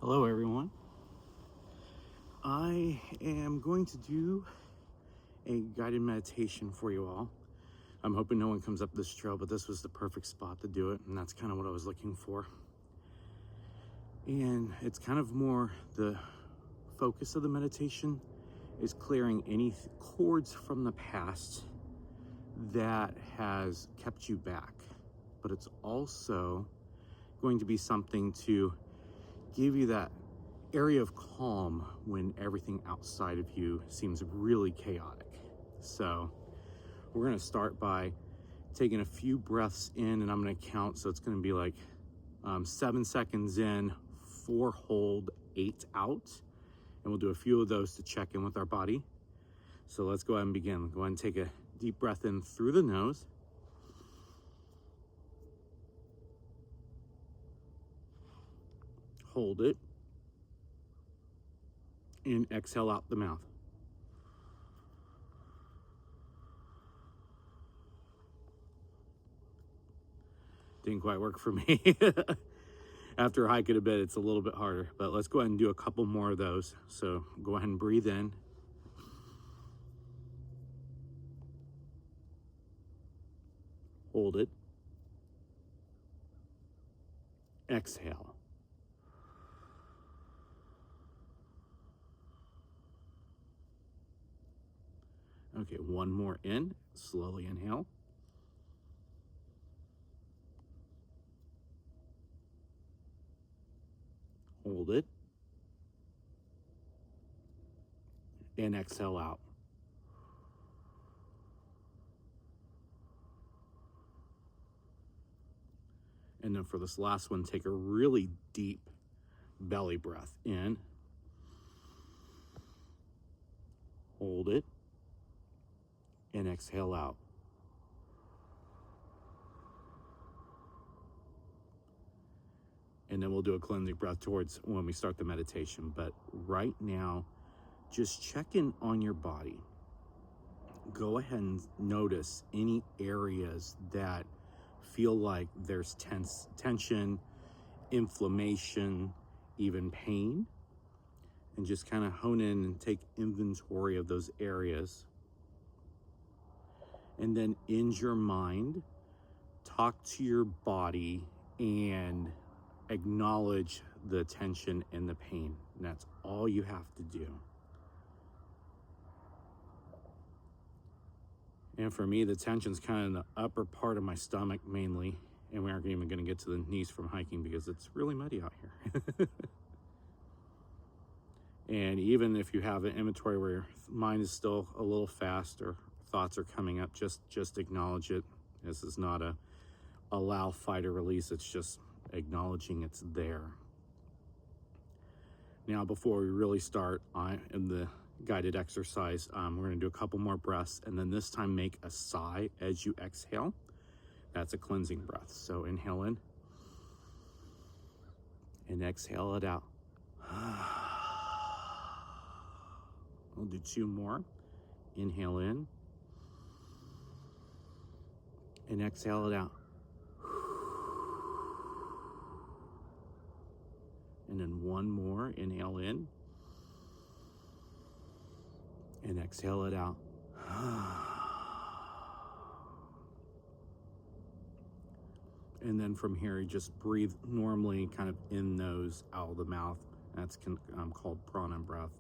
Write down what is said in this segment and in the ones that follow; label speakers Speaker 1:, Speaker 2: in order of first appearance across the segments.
Speaker 1: Hello everyone. I am going to do a guided meditation for you all. I'm hoping no one comes up this trail, but this was the perfect spot to do it, and that's kind of what I was looking for. And it's kind of more the focus of the meditation is clearing any cords from the past that has kept you back. But it's also going to be something to give you that area of calm when everything outside of you seems really chaotic. So we're going to start by taking a few breaths in, and I'm going to count. So it's going to be like 7 seconds in, 4 hold, 8 out. And we'll do a few of those to check in with our body. So let's go ahead and begin. Go ahead and take a deep breath in through the nose. Hold it. And exhale out the mouth. Didn't quite work for me. After hiking a bit, it's a little bit harder, but let's go ahead and do a couple more of those. So go ahead and breathe in. Hold it. Exhale. Okay, one more in. Slowly inhale. Hold it. And exhale out. And then for this last one, take a really deep belly breath in. Hold it. And exhale out. And then we'll do a cleansing breath towards when we start the meditation. But right now, just check in on your body. Go ahead and notice any areas that feel like there's tension, inflammation, even pain. And just kind of hone in and take inventory of those areas. And then in your mind, talk to your body and acknowledge the tension and the pain. And that's all you have to do. And for me, the tension's kind of in the upper part of my stomach mainly. And we aren't even going to get to the knees from hiking because it's really muddy out here. And even if you have an inventory where your mind is still a little fast or thoughts are coming up, just acknowledge it. This is not a allow, fight, or release. It's just acknowledging it's there. Now, before we really start in the guided exercise, we're going to do a couple more breaths, and then this time make a sigh as you exhale. That's a cleansing breath. So inhale in and exhale it out. We'll do 2 more. Inhale in and exhale it out. And then 1 more. Inhale in and exhale it out. And then from here, you just breathe normally, kind of in nose, out of the mouth. That's called prana breath,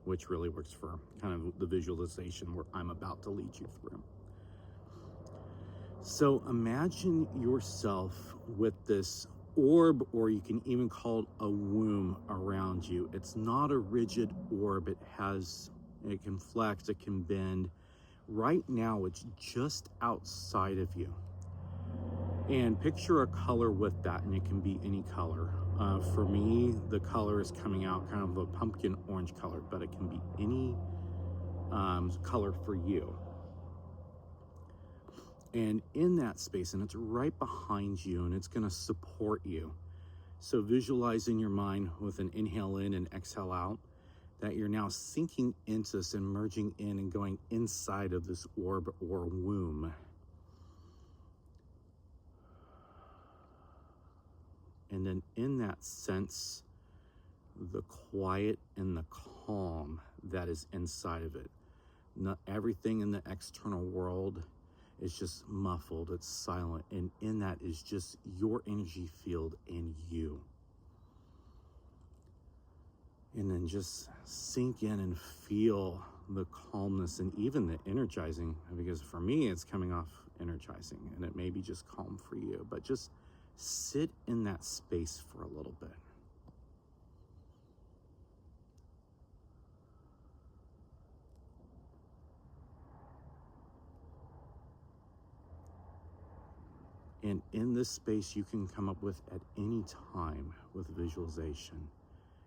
Speaker 1: which really works for kind of the visualization where I'm about to lead you through. So imagine yourself with this orb, or you can even call it a womb around you. It's not a rigid orb. It can flex, it can bend. Right now, it's just outside of you. And picture a color with that, and it can be any color. For me, the color is coming out kind of a pumpkin orange color, but it can be any color for you. And in that space, and it's right behind you, and it's going to support you. So visualize in your mind with an inhale in and exhale out that you're now sinking into this and merging in and going inside of this orb or womb. And then in that sense, the quiet and the calm that is inside of it. Not everything in the external world is just muffled, it's silent, and in that is just your energy field and you. And then just sink in and feel the calmness and even the energizing, because for me it's coming off energizing, and it may be just calm for you, but just sit in that space for a little bit. And in this space, you can come up with at any time with visualization,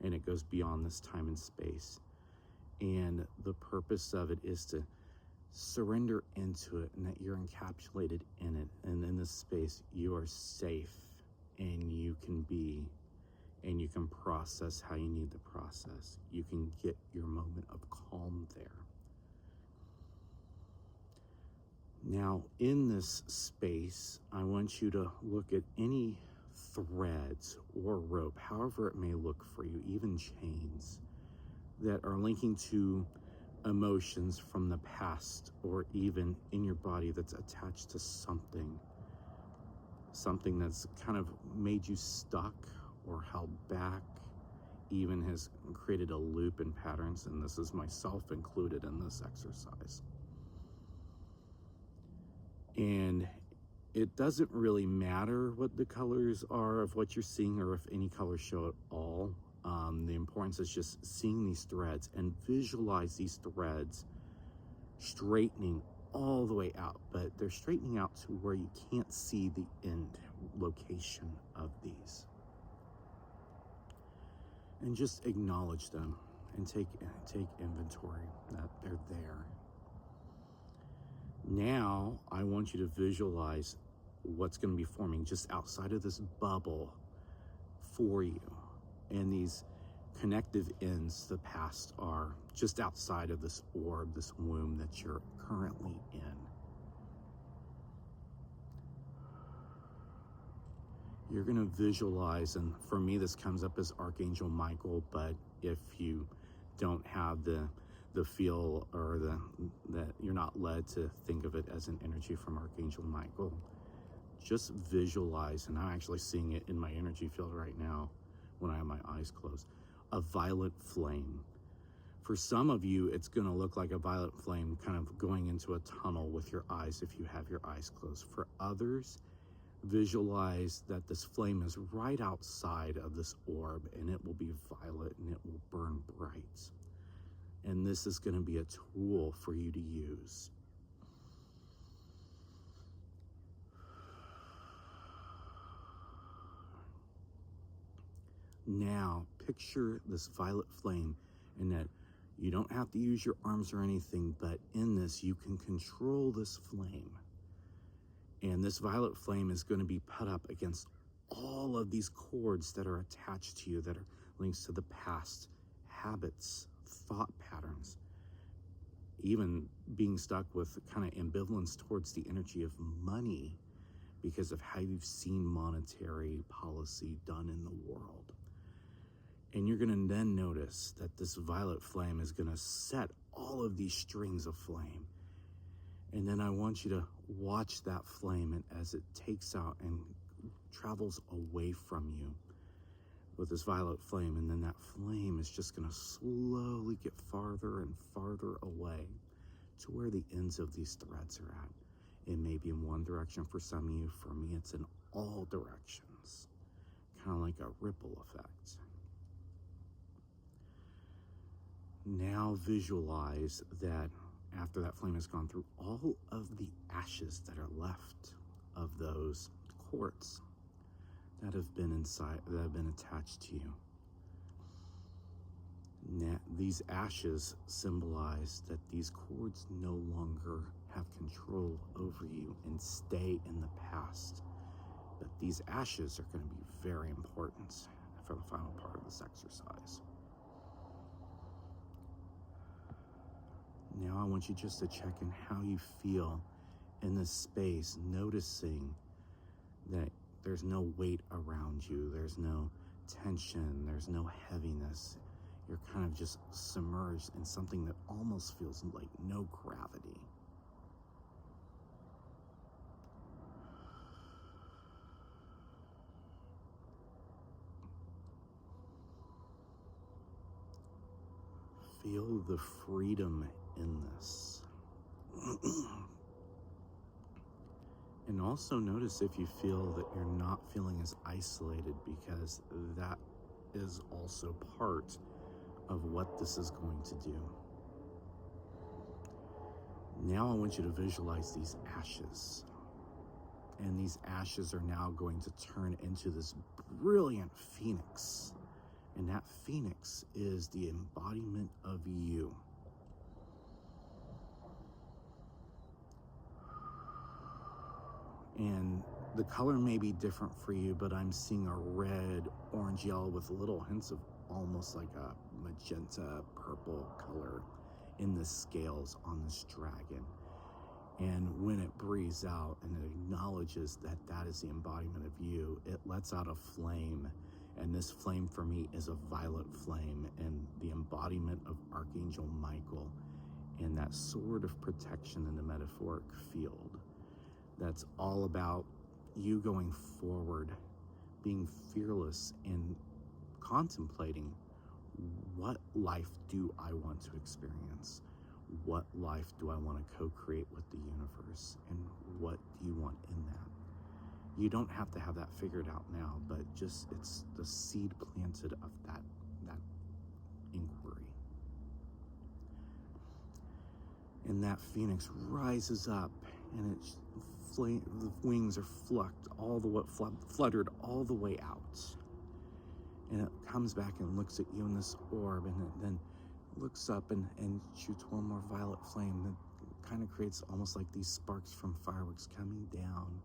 Speaker 1: and it goes beyond this time and space. And the purpose of it is to surrender into it, and that you're encapsulated in it. And in this space, you are safe, and you can be, and you can process how you need to process. You can get your moment of calm there. Now, in this space, I want you to look at any threads or rope, however it may look for you, even chains, that are linking to emotions from the past, or even in your body that's attached to something that's kind of made you stuck or held back, even has created a loop in patterns, and this is myself included in this exercise. And it doesn't really matter what the colors are of what you're seeing, or if any colors show at all. The importance is just seeing these threads and visualize these threads straightening all the way out, but they're straightening out to where you can't see the end location of these. And just acknowledge them and take inventory that they're there. Now, I want you to visualize what's going to be forming just outside of this bubble for you. And these connective ends, the past, are just outside of this orb, this womb that you're currently in. You're going to visualize, and for me this comes up as Archangel Michael, but if you don't have the feel, or that you're not led to think of it as an energy from Archangel Michael, just visualize, and I'm actually seeing it in my energy field right now when I have my eyes closed, a violet flame. For some of you, it's going to look like a violet flame kind of going into a tunnel with your eyes if you have your eyes closed. For others, visualize that this flame is right outside of this orb, and it will be violet and it will burn bright. And this is going to be a tool for you to use. Now, picture this violet flame, and that you don't have to use your arms or anything, but in this, you can control this flame. And this violet flame is going to be put up against all of these cords that are attached to you, that are links to the past, habits, thought patterns, even being stuck with kind of ambivalence towards the energy of money because of how you've seen monetary policy done in the world. And you're going to then notice that this violet flame is going to set all of these strings of flame. And then I want you to watch that flame, and as it takes out and travels away from you with this violet flame, and then that flame is just going to slowly get farther and farther away to where the ends of these threads are at. It may be in one direction for some of you. For me, it's in all directions, kind of like a ripple effect. Now visualize that after that flame has gone through, all of the ashes that are left of those cords that have been inside, that have been attached to you. Now, these ashes symbolize that these cords no longer have control over you and stay in the past. But these ashes are going to be very important for the final part of this exercise. Now I want you just to check in how you feel in this space, noticing that there's no weight around you, there's no tension, there's no heaviness. You're kind of just submerged in something that almost feels like no gravity. Feel the freedom in this. And also notice if you feel that you're not feeling as isolated, because that is also part of what this is going to do. Now I want you to visualize these ashes. And these ashes are now going to turn into this brilliant phoenix. And that phoenix is the embodiment of you. And the color may be different for you, but I'm seeing a red, orange, yellow with little hints of almost like a magenta purple color in the scales on this dragon. And when it breathes out and it acknowledges that that is the embodiment of you, it lets out a flame. And this flame for me is a violet flame, and the embodiment of Archangel Michael, and that sword of protection in the metaphoric field. That's all about you going forward, being fearless, and contemplating, what life do I want to experience? What life do I want to co-create with the universe? And what do you want in that? You don't have to have that figured out now, but just it's the seed planted of that inquiry. And that phoenix rises up, and the wings are fluttered all the way out. And it comes back and looks at you in this orb, and it then looks up and shoots one more violet flame that kind of creates almost like these sparks from fireworks coming down,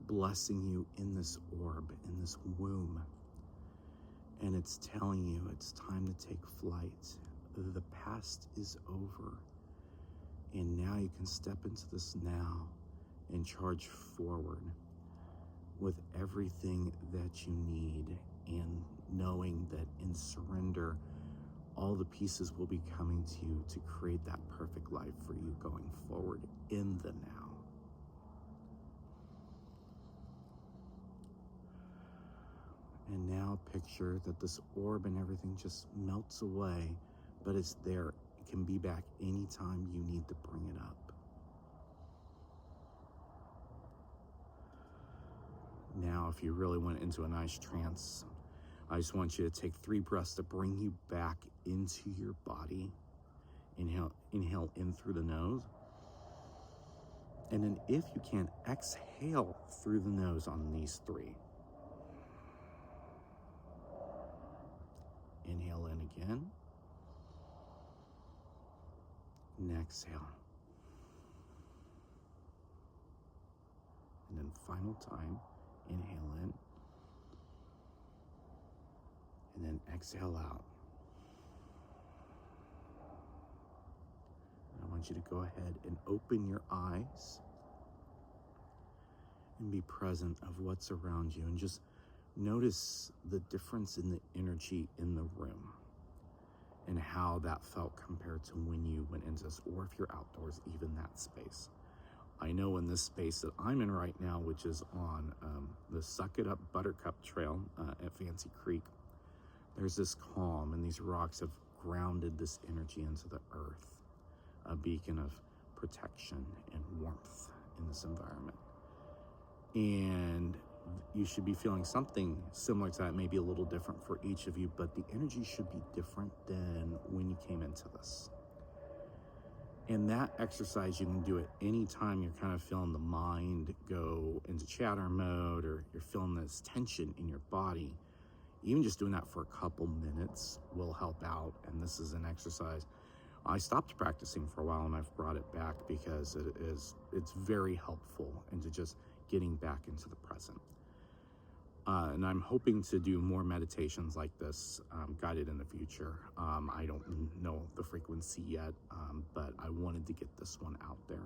Speaker 1: blessing you in this orb, in this womb. And it's telling you it's time to take flight. The past is over. And now you can step into this now and charge forward with everything that you need, and knowing that in surrender, all the pieces will be coming to you to create that perfect life for you going forward in the now. And now picture that this orb and everything just melts away, but it's there. It can be back anytime you need to bring it up. Now, if you really went into a nice trance, I just want you to take 3 breaths to bring you back into your body. Inhale in through the nose. And then if you can, exhale through the nose on these 3. Inhale in again. And exhale. And then final time, inhale in. And then exhale out. And I want you to go ahead and open your eyes and be present of what's around you, and just notice the difference in the energy in the room and how that felt compared to when you went into this, or if you're outdoors, even that space. I know in this space that I'm in right now, which is on the Suck It Up Buttercup Trail at Fancy Creek, there's this calm, and these rocks have grounded this energy into the earth, a beacon of protection and warmth in this environment. And you should be feeling something similar to that, maybe a little different for each of you, but the energy should be different than when you came into this. And that exercise, you can do it anytime you're kind of feeling the mind go into chatter mode, or you're feeling this tension in your body. Even just doing that for a couple minutes will help out. And this is an exercise I stopped practicing for a while, and I've brought it back because it's very helpful into just getting back into the present. And I'm hoping to do more meditations like this, guided in the future. I don't know the frequency yet, but I wanted to get this one out there.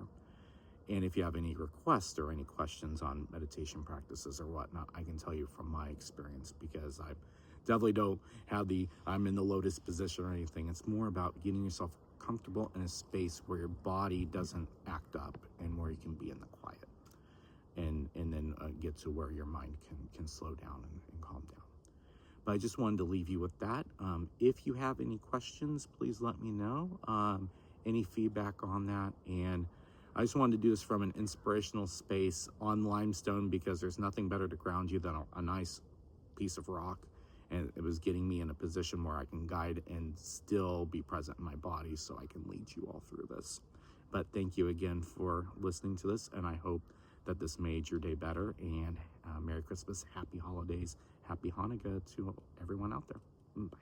Speaker 1: And if you have any requests or any questions on meditation practices or whatnot, I can tell you from my experience, because I've definitely don't have the I'm in the lotus position or anything. It's more about getting yourself comfortable in a space where your body doesn't act up and where you can be in the quiet, and then get to where your mind can slow down and calm down. But I just wanted to leave you with that. If you have any questions, please let me know. Any feedback on that. And I just wanted to do this from an inspirational space on limestone, because there's nothing better to ground you than a nice piece of rock. And it was getting me in a position where I can guide and still be present in my body, so I can lead you all through this. But thank you again for listening to this, and I hope that this made your day better. And Merry Christmas, Happy Holidays, Happy Hanukkah to everyone out there. Bye.